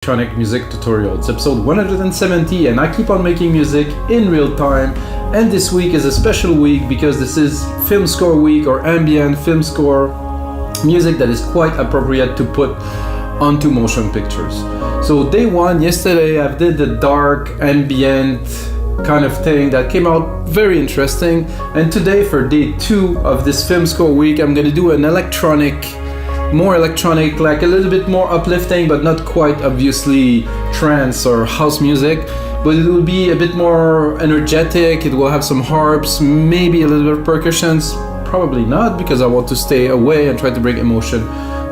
Electronic music tutorial. It's episode 170 and I keep on making music in real time, and this week is a special week because this is film score week, or ambient film score music that is quite appropriate to put onto motion pictures. So day one, yesterday, I did the dark ambient kind of thing that came out very interesting, and today for day two of this film score week I'm gonna do an more electronic, like a little bit more uplifting, but not quite obviously trance or house music, but it will be a bit more energetic. It will have some harps, maybe a little bit of percussions, probably not, because I want to stay away and try to bring emotion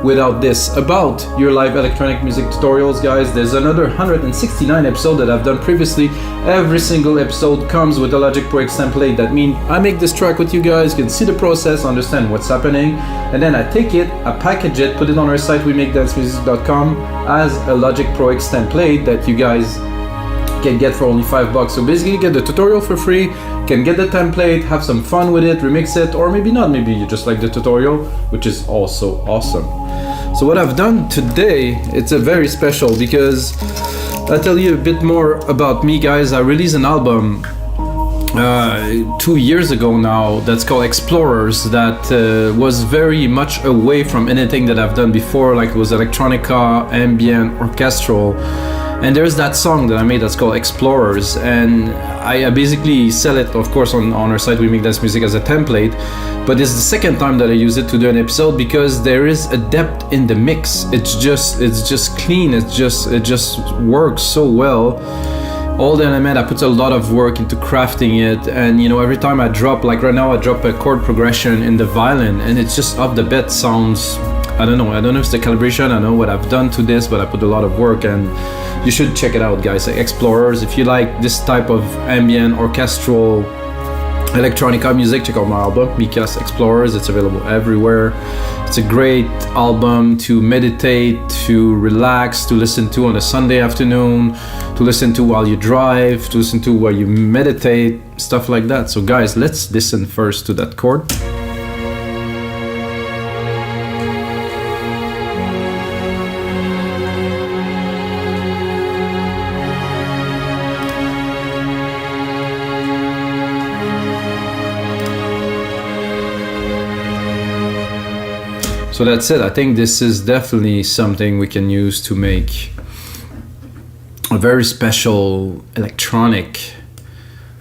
without this. About your live electronic music tutorials, guys, there's another 169 episodes that I've done previously. Every single episode comes with a Logic Pro X template. That means I make this track with you guys, you can see the process, understand what's happening, and then I take it, I package it, put it on our site, wemakedancemusic.com, as a Logic Pro X template that you guys can get for only $5. So basically you get the tutorial for free, can get the template, have some fun with it, remix it, or maybe not, maybe you just like the tutorial, which is also awesome. So what I've done today, it's a very special, because I'll tell you a bit more about me, guys. I released an album 2 years ago now that's called Explorers, that was very much away from anything that I've done before, like it was electronica, ambient, orchestral. And there's that song that I made that's called Explorers, and I basically sell it, of course, on our site, We Make Dance Music, as a template. But it's the second time that I use it to do an episode, because there is a depth in the mix. It's just clean. It just works so well. All the element, I put a lot of work into crafting it, and you know, every time I drop, like right now, I drop a chord progression in the violin, and it's just off the bat sounds. I don't know if it's the calibration, I know what I've done to this, but I put a lot of work, and you should check it out, guys. Explorers, if you like this type of ambient, orchestral, electronica music, check out my album, Mika's Explorers. It's available everywhere. It's a great album to meditate, to relax, to listen to on a Sunday afternoon, to listen to while you drive, to listen to while you meditate, stuff like that. So guys, let's listen first to that chord. So that's it. I think this is definitely something we can use to make a very special electronic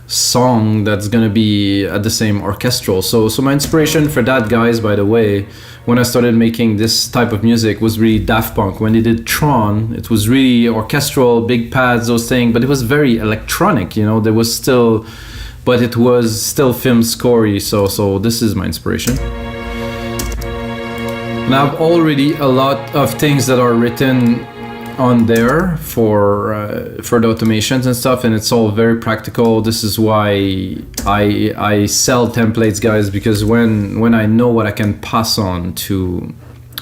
song that's gonna be at the same orchestral. So my inspiration for that, guys, by the way, when I started making this type of music, was really Daft Punk. When they did Tron, it was really orchestral, big pads, those things, but it was very electronic, you know, but it was still film scorey. So this is my inspiration. Now, I have already a lot of things that are written on there for the automations and stuff, and it's all very practical. This is why I sell templates, guys, because when I know what I can pass on to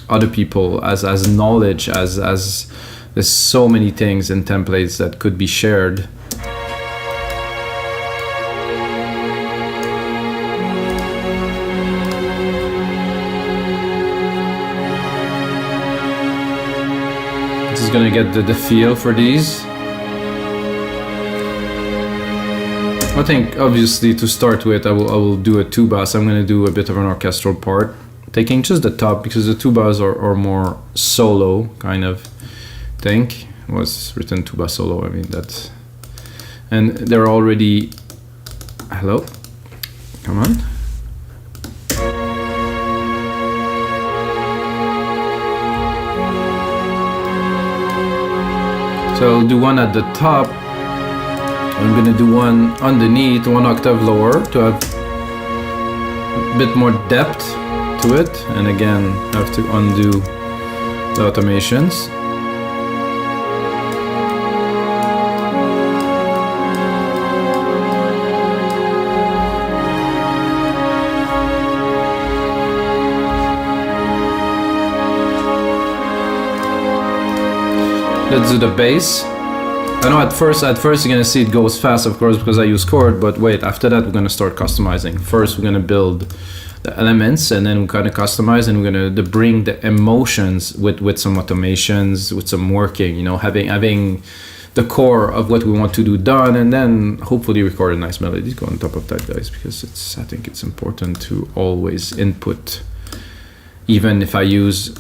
other people as knowledge, as there's so many things in templates that could be shared. Is gonna get the feel for these. I think obviously to start with I will do a tubas. I'm gonna do a bit of an orchestral part, taking just the top, because the tubas are more solo kind of thing. It was written tuba solo, I mean that's, and they're already, hello, come on. So I'll do one at the top. I'm gonna do one underneath, one octave lower, to have a bit more depth to it. And again, I have to undo the automations. Let's do the bass. I know at first you're gonna see it goes fast, of course, because I use Chord, but wait, after that we're gonna start customizing. First we're gonna build elements, and then we kind of customize, and we're gonna bring the emotions with some automations, with some working, you know, having the core of what we want to do done, and then hopefully record a nice melody to go on top of that, guys, because I think it's important to always input. Even if I use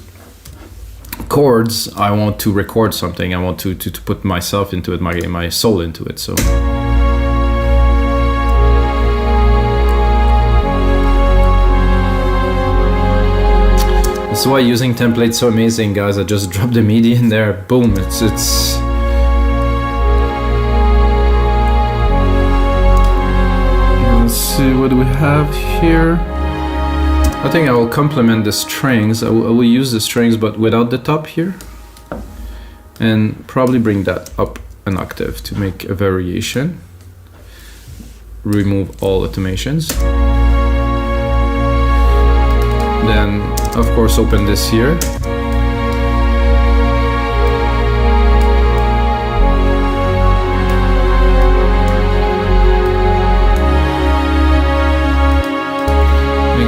chords, I want to record something. I want to put myself into it, my soul into it. So that's why using templates so amazing, guys. I just drop the MIDI in there, boom, it's let's see what do we have here. I think I will complement the strings. I will use the strings but without the top here, and probably bring that up an octave to make a variation. Remove all automations. Then of course open this here.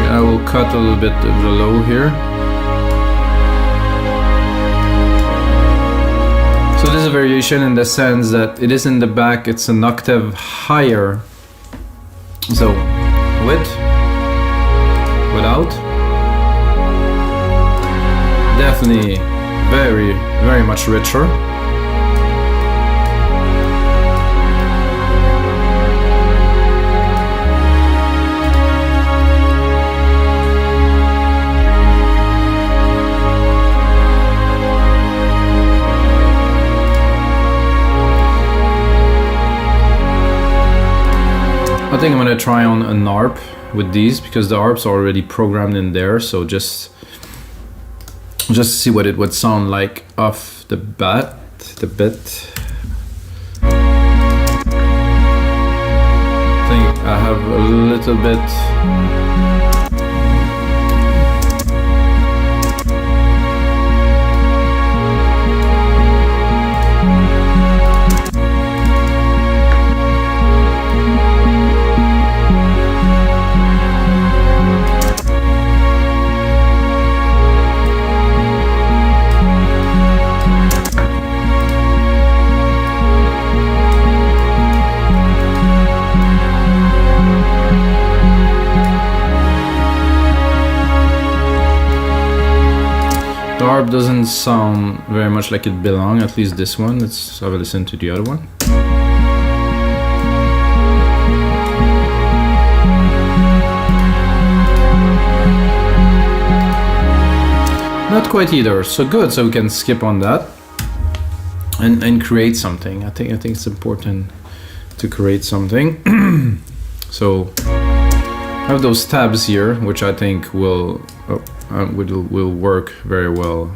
I will cut a little bit of the low here. So this is a variation in the sense that it is in the back, it's an octave higher. So with, without, definitely very, very much richer. I think I'm gonna try on an ARP with these because the ARPs are already programmed in there, so just see what it would sound like off the bat, the bit. I think I have a little bit. The harp doesn't sound very much like it belongs, at least this one. Let's have a listen to the other one. Not quite either, so good, so we can skip on that and create something. I think it's important to create something. So I have those tabs here, which I think will work very well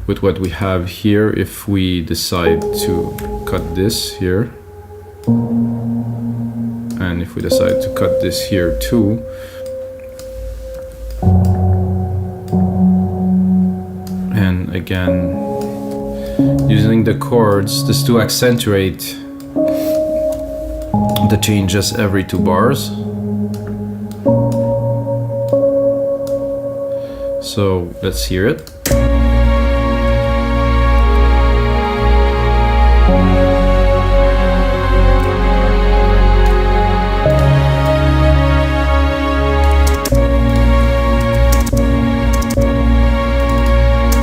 with what we have here if we decide to cut this here, and if we decide to cut this here too. And again, using the chords just to accentuate the changes every 2 bars. So let's hear it.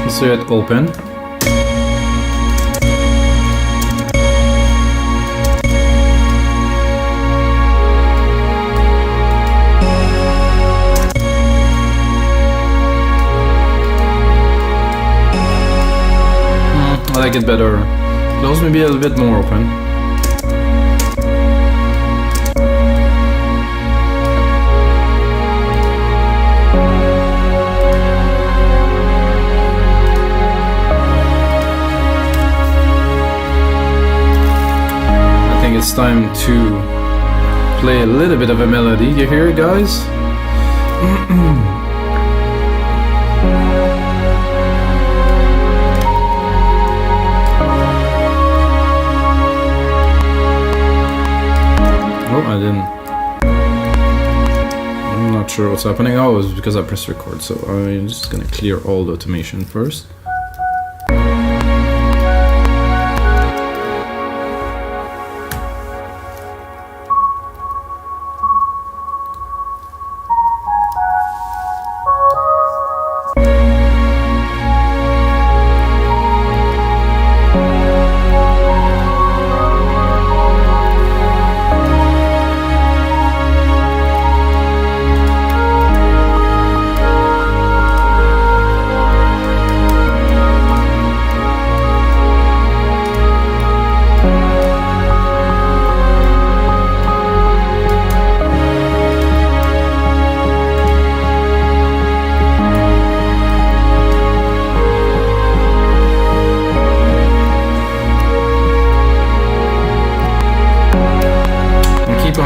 Let's hear it open. I like it better. Close, maybe a little bit more open. I think it's time to play a little bit of a melody. You hear it, guys? Oh, I didn't. I'm not sure what's happening. Oh, it's because I pressed record. So I'm just gonna clear all the automation first.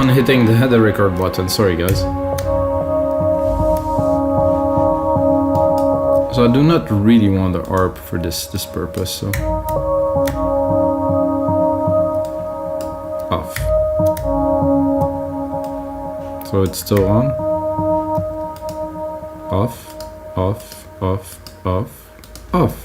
Hitting the header record button, sorry guys. So I do not really want the ARP for this purpose, so off. So it's still on. Off, off, off, off, off.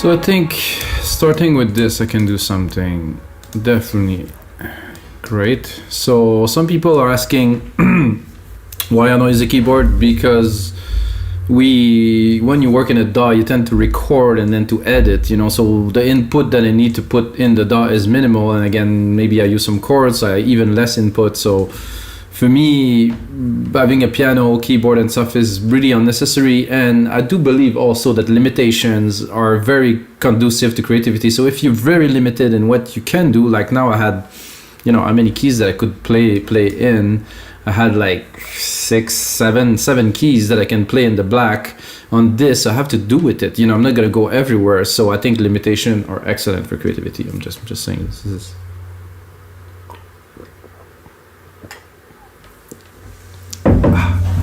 So I think starting with this, I can do something definitely great. So some people are asking why I noise the keyboard, because when you work in a DAW, you tend to record and then to edit, you know, so the input that I need to put in the DAW is minimal, and again, maybe I use some chords, even less input. So for me, having a piano, keyboard and stuff is really unnecessary, and I do believe also that limitations are very conducive to creativity. So if you're very limited in what you can do, like now I had, you know, how many keys that I could play in. I had like seven keys that I can play in the black. On this, I have to do with it. You know, I'm not gonna go everywhere. So I think limitations are excellent for creativity. I'm just saying this is.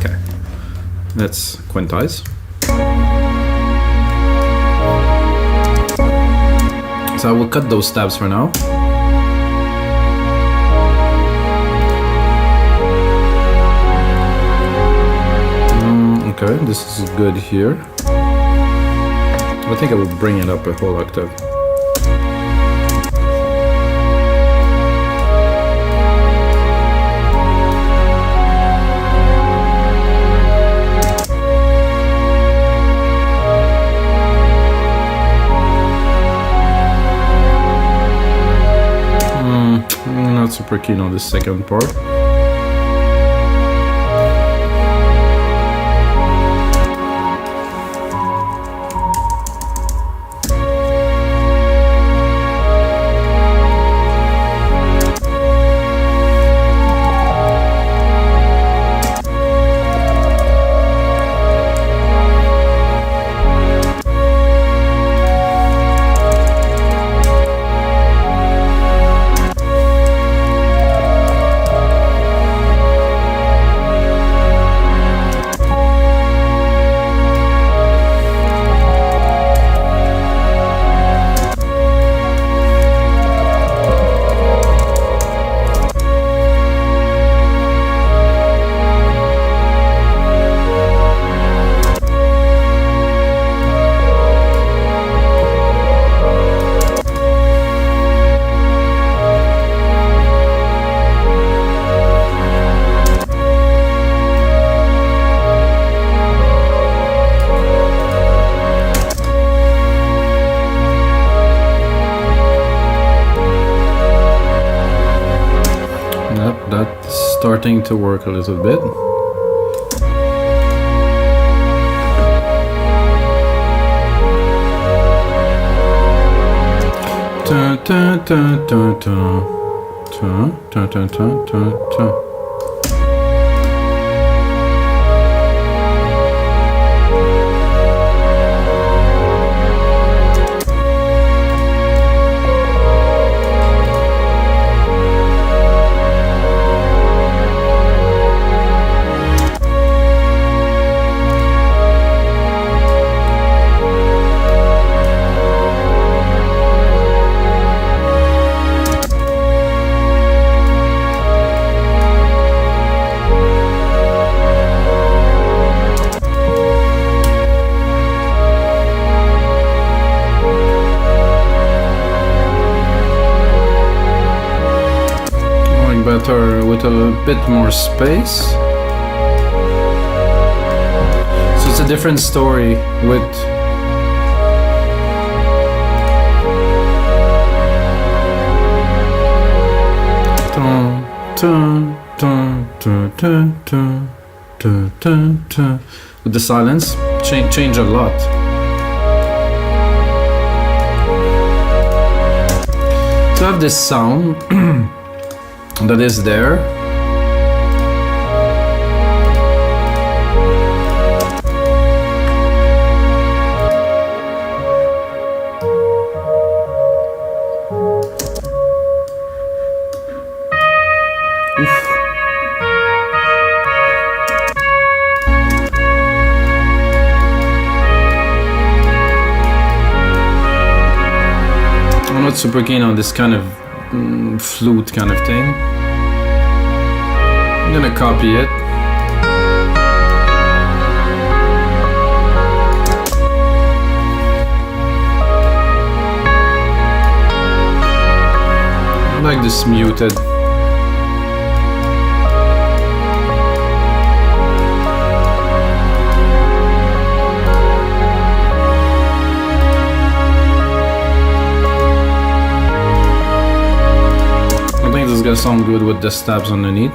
Okay, let's quantize. So I will cut those tabs for now. Okay, this is good here. I think I will bring it up a whole octave. Not super keen on this second part. starting to work a little bit. Ta ta ta ta ta ta ta ta ta ta. Better with a bit more space. So it's a different story with with the silence change a lot. To have this sound that is there. Oof. I'm not super keen on this kind of flute kind of thing. I'm gonna copy it. I like this muted. I think this is gonna sound good with the stabs underneath.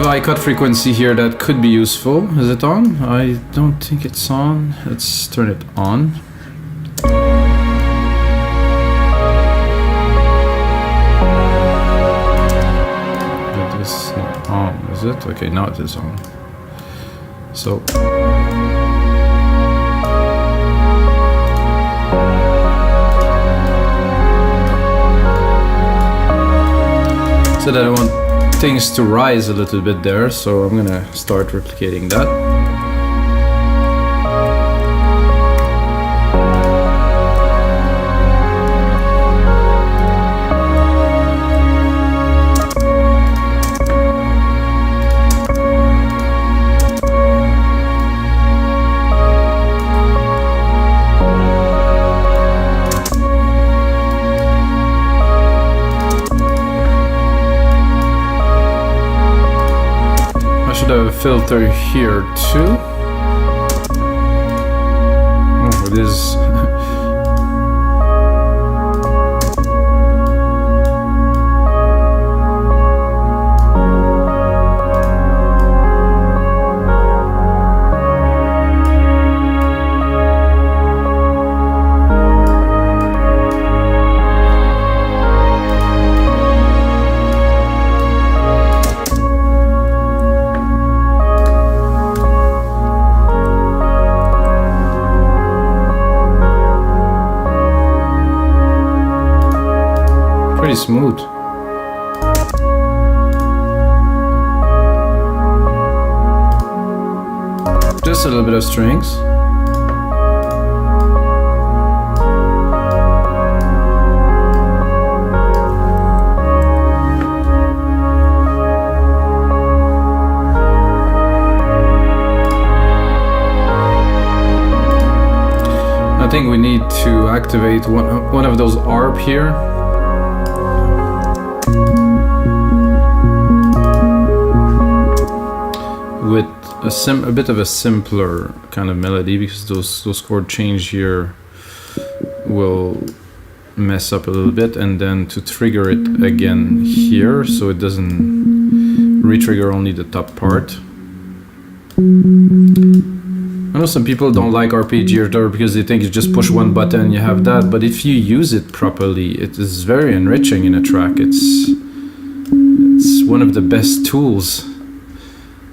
High cut frequency here that could be useful. Is it on? I don't think it's on. Let's turn it on. It is not on, is it? Okay, now it is on. So that I want things to rise a little bit there, so I'm gonna start replicating that. A filter here too. Oh, it is. Pretty smooth. Just a little bit of strings. I think we need to activate one of those ARP here. With a bit of a simpler kind of melody, because those chord change here will mess up a little bit, and then to trigger it again here so it doesn't re-trigger only the top part. I know some people don't like arpeggiator because they think you just push one button and you have that, but if you use it properly, it is very enriching in a track. It's one of the best tools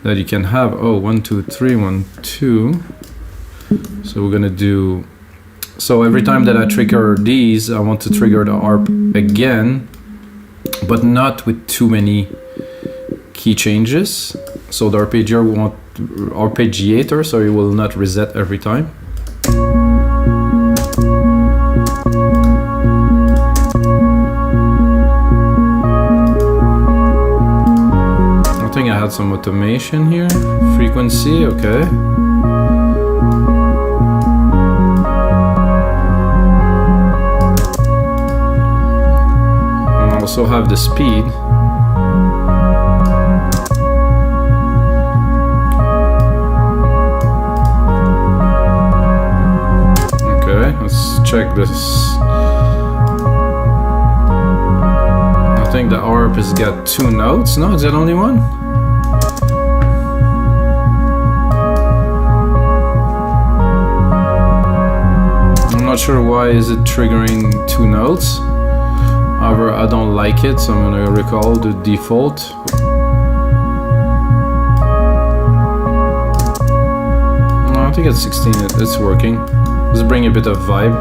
that you can have. Oh, 1, 2, 3, 1, 2. So we're gonna do, so every time that I trigger these, I want to trigger the arp again, but not with too many key changes. So the arpeggiator, sorry, will not reset every time. I think I had some automation here. Frequency, okay. I also have the speed. Let's check this. I think the ARP has got 2 notes. No, is that only one? I'm not sure why is it triggering 2 notes. However, I don't like it, so I'm gonna recall the default. No, I think it's 16. It's working. Let's bring a bit of vibe.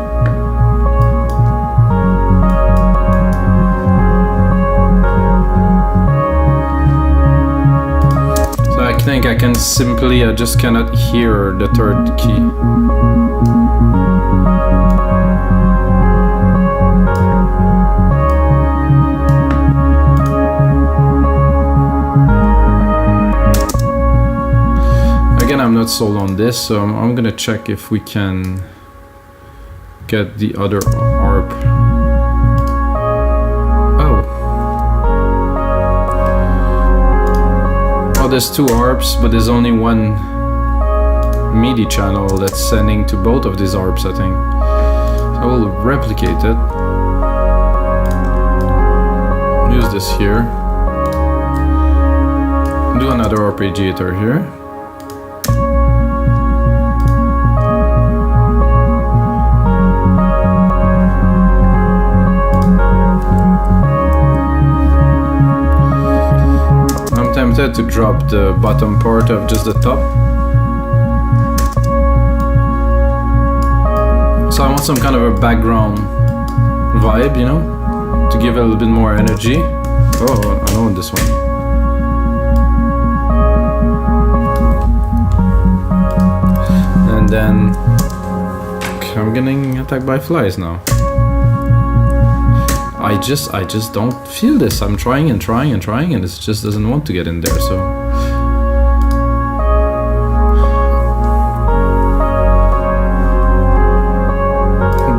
So I think I can simply, I just cannot hear the 3rd key. Again, I'm not sold on this, so I'm gonna check if we can get the other ARP. Oh, there's 2 ARPs, but there's only one MIDI channel that's sending to both of these ARPs, I think. So I will replicate it. Use this here. Do another arpeggiator here. To drop the bottom part of just the top. So I want some kind of a background vibe, you know, to give it a little bit more energy. Oh, I know this one. And then I'm getting attacked by flies now. I just don't feel this. I'm trying and trying and trying, and it just doesn't want to get in there. So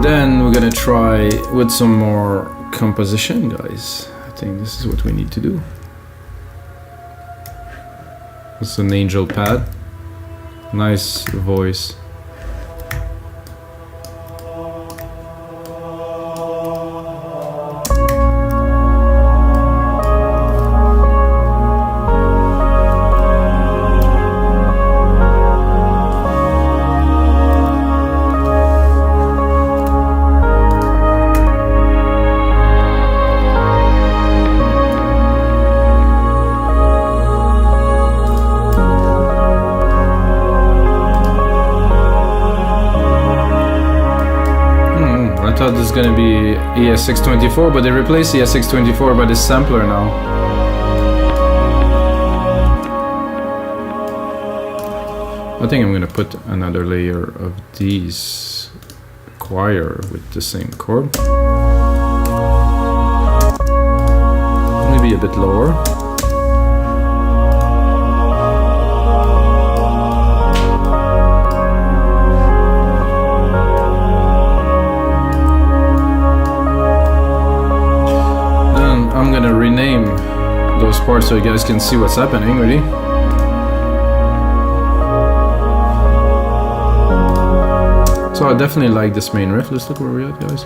then we're gonna try with some more composition, guys. I think this is what we need to do. It's an angel pad. Nice voice. This is gonna be ES624, but they replaced ES624 by this sampler now. I think I'm gonna put another layer of these choir with the same chord. Maybe a bit lower. I'm gonna rename those parts so you guys can see what's happening. Ready? So I definitely like this main riff. Let's look where we're at, guys.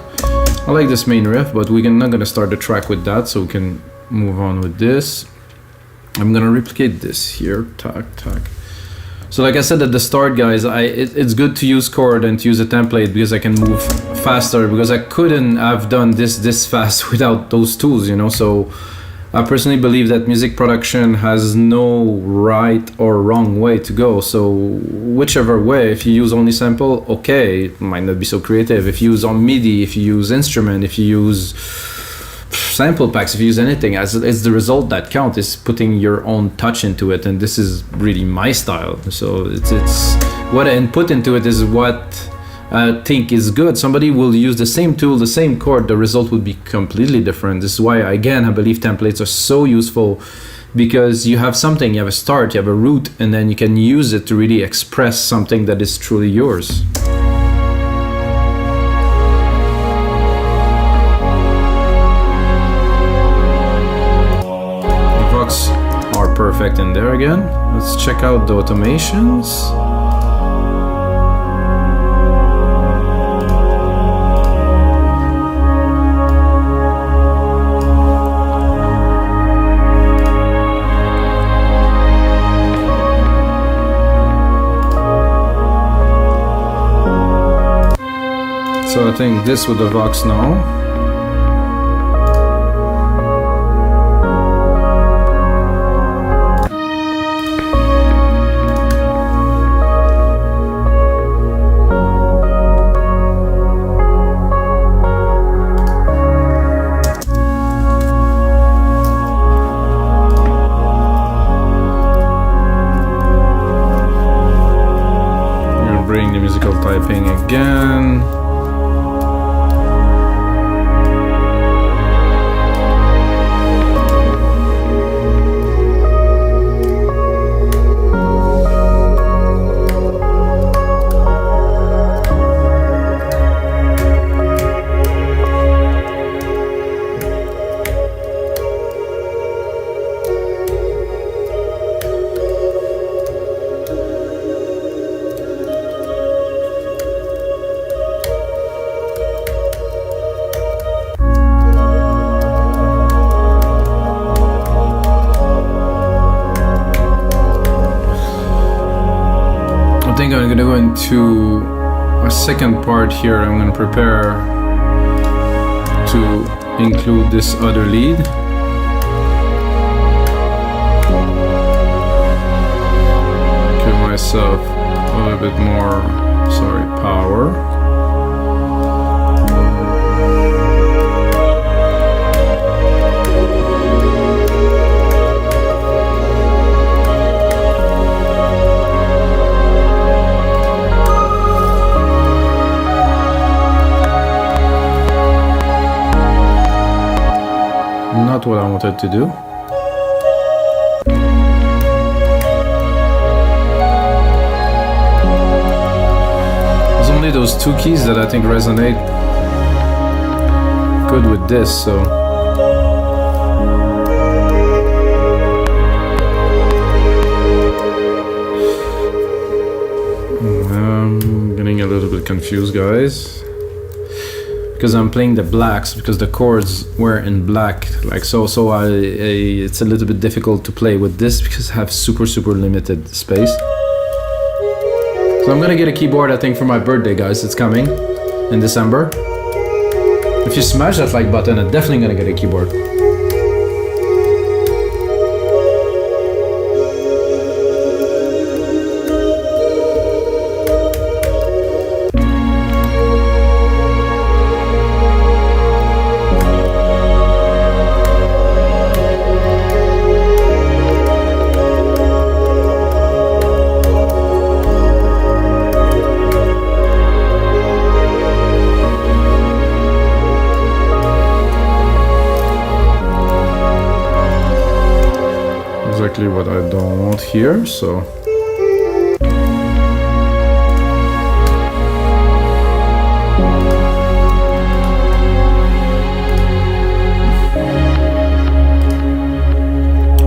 I like this main riff, but we're not gonna start the track with that, so we can move on with this. I'm gonna replicate this here, tack. So like I said at the start, guys, it's good to use Chord and to use a template because I can move faster, because I couldn't have done this fast without those tools, you know. So I personally believe that music production has no right or wrong way to go. So whichever way, if you use only sample, okay, it might not be so creative. If you use on MIDI, if you use instrument, if you use sample packs, if you use anything, as it's the result that counts, is putting your own touch into it, and this is really my style. So it's what I input into it is what I think is good. Somebody will use the same tool, the same chord, the result would be completely different. This is why, again, I believe templates are so useful, because you have something, you have a start, you have a root, and then you can use it to really express something that is truly yours. Are perfect in there again. Let's check out the automations. So I think this with the Vox now. Typing again. I think I'm gonna go into a second part here. I'm gonna prepare to include this other lead. Give myself a little bit more, power. Not what I wanted to do. There's only those two keys that I think resonate good with this, so I'm getting a little bit confused, guys, because I'm playing the blacks, because the chords were in black, like so it's a little bit difficult to play with this because I have super limited space. So I'm gonna get a keyboard, I think, for my birthday, guys. It's coming in December. If you smash that like button, I'm definitely gonna get a keyboard. Exactly what I don't want here, so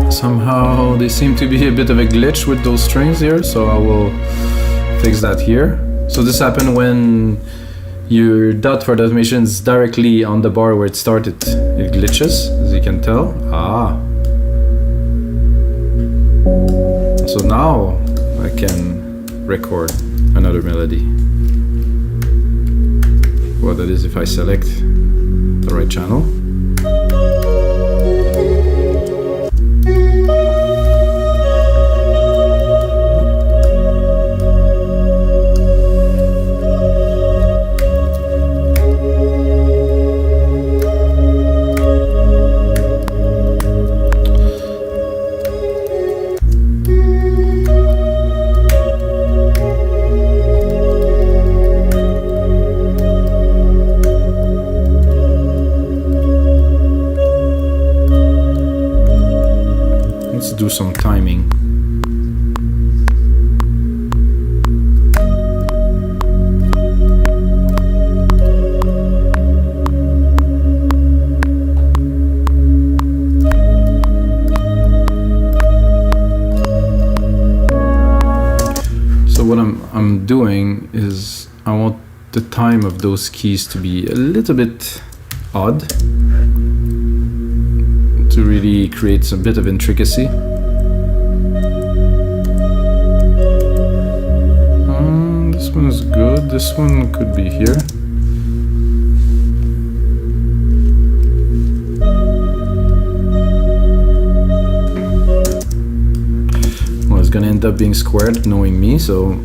somehow they seem to be a bit of a glitch with those strings here, so I will fix that here. So this happened when your dot for the automation is directly on the bar where it started. It glitches, as you can tell. So now I can record another melody. Well, that is if I select the right channel. Do some timing. So what I'm doing is I want the time of those keys to be a little bit odd to really create some bit of intricacy. This one is good. This one could be here. Well, it's gonna end up being squared, knowing me, so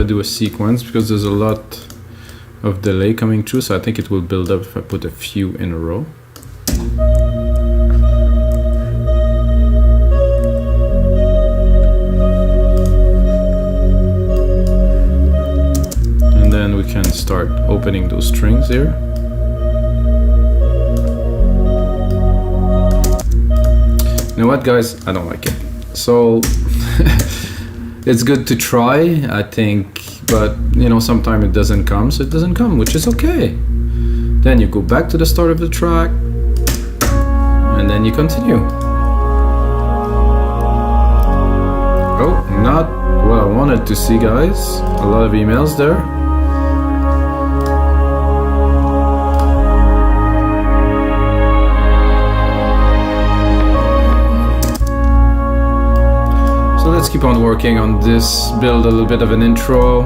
do a sequence, because there's a lot of delay coming through, so I think it will build up if I put a few in a row. And then we can start opening those strings here. You know what, guys? I don't like it. So it's good to try, I think, but you know, sometimes it doesn't come, so it doesn't come, which is okay. Then you go back to the start of the track, and then you continue. Oh, not what I wanted to see, guys. A lot of emails there. Let's keep on working on this, build a little bit of an intro.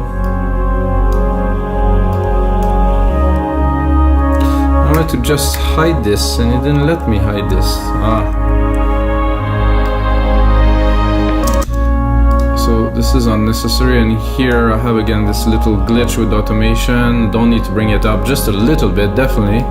I wanted to just hide this and it didn't let me hide this. So this is unnecessary, and here I have again this little glitch with automation. Don't need to bring it up, just a little bit, definitely.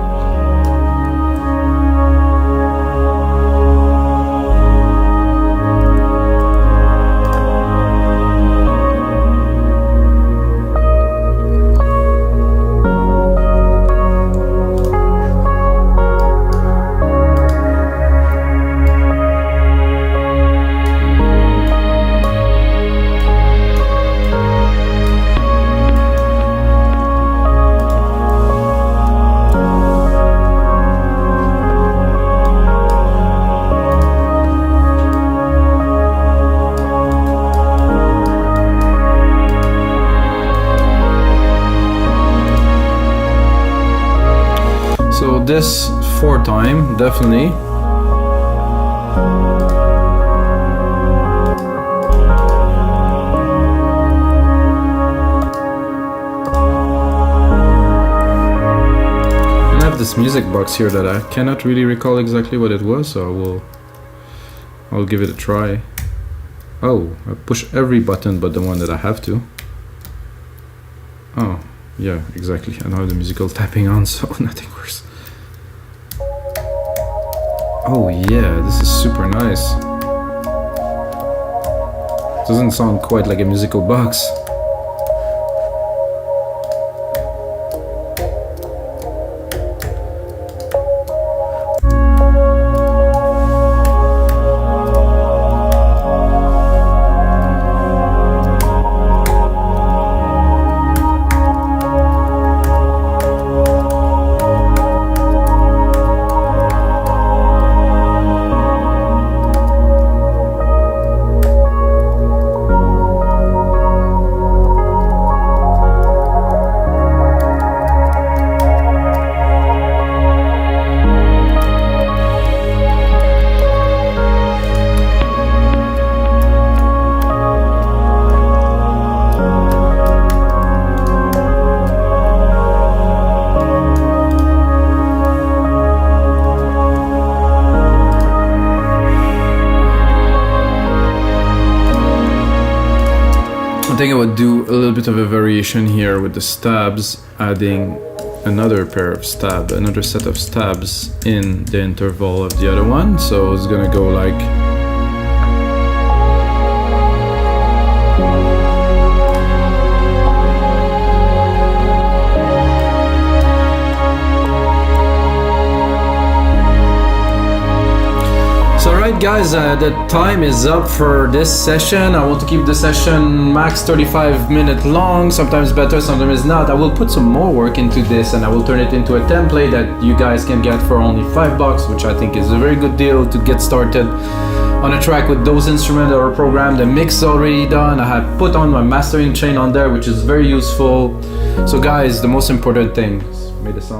So this 4 time, definitely. And I have this music box here that I cannot really recall exactly what it was, so I'll give it a try. Oh, I push every button but the one that I have to. Oh, yeah, exactly. I don't have the musical tapping on, so nothing worse. Oh yeah, this is super nice. Doesn't sound quite like a musical box. I think I would do a little bit of a variation here with the stabs, adding another set of stabs in the interval of the other one. So it's gonna go like So alright guys, the time is up for this session. I want to keep the session max 35-minute long, sometimes better, sometimes not. I will put some more work into this and I will turn it into a template that you guys can get for only $5, which I think is a very good deal to get started on a track with those instruments that are programmed. The mix is already done. I have put on my mastering chain on there, which is very useful. So guys, the most important thing, made the sounds